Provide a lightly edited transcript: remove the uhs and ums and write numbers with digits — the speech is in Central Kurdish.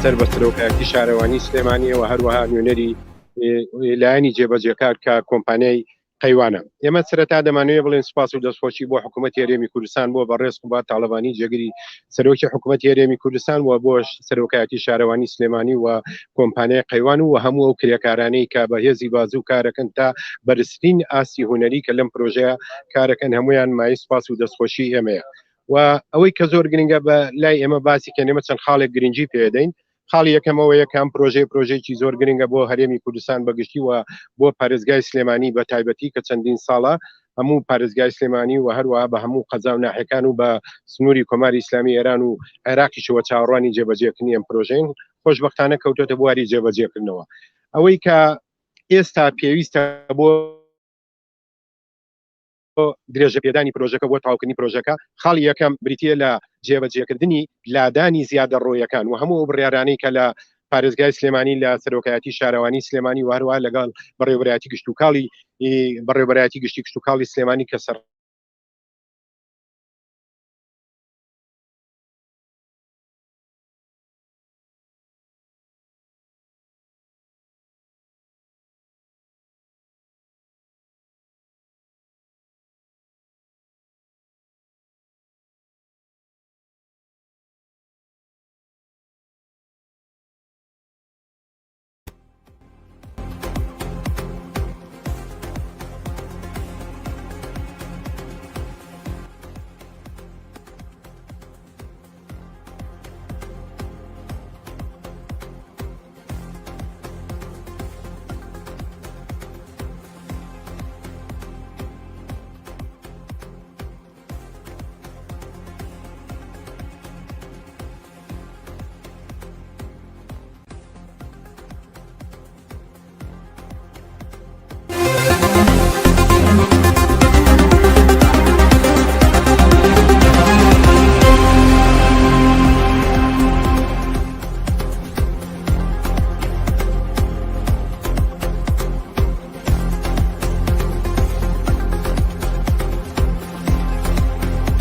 سەر بە سەرۆکایەتی شارەوانی سلێمانیەوە هەروەها نوێنەری لایەنی جێبەجێکار کە کۆمپانیای قەیوانە. ئێمە سەرەتا دەمانوێت بڵێن سوپاس و دەستخۆشی بۆ حکوومەتی هەرێمی کوردستان بۆ بەڕێز قوبات تاڵەبانی جێگیری سەرۆکی حکوومەتی هەرێمی کوردستان و بۆ سەرۆکایەتی شارەوانی سلێمانی و کۆمپانیای قەیوان و هەموو ئەو کرێکارانەی کە بەهێزی بازوو کارەکەن تا بەرزترین ئاستی هونەری کە لەم پرۆژەیە کارەکەن هەمویان مای سوپاس و دەستخۆشی ئێمەیە. و ئەوەی کە زۆر گرنگە بە لای ئێمە باسی کەنێمە چەند خاڵێک گرنگی پێدەین. خاڵی یەکەمەوەیە کام پرۆژەیەکی زۆر گرنگە بۆ هەرێمی کوردستان بەگشتی و بۆ پارێزگای سلێمانی بە تایبەتی کە چەندین ساڵە هەموو پارێزگای سلێمانی و هەروەها بە هەموو قەزا و ناحیەکان و بە سنووری کۆماری ئیسلامی ئێران و عێراقیشەوە چاوەڕوانی جێبەجێکردنی ئەم پرۆژەین خۆشبەختانە کەوتۆتە بواری جێبەجێکردنەوە. ئەوەی کە ئێستا پێویستە بۆ درێژە پێدانی پرۆژەکە بۆ تاوکردنی پرۆژەکە خاڵی یەکەم بریتە لە جێبەجێکردنی لادانی زیادە ڕۆیەکان و هەموو بڕیارانەی کە لە پارێزگای سلێمانی لە سەرۆکایەتی شارەوانی سلێمانی و هەروەها لەگەڵ بەڕێوەبەرایەتی گشت و کاڵی بەڕێوەبەرایەتی گشتی کشت و کاڵی سلێمانی کە سەر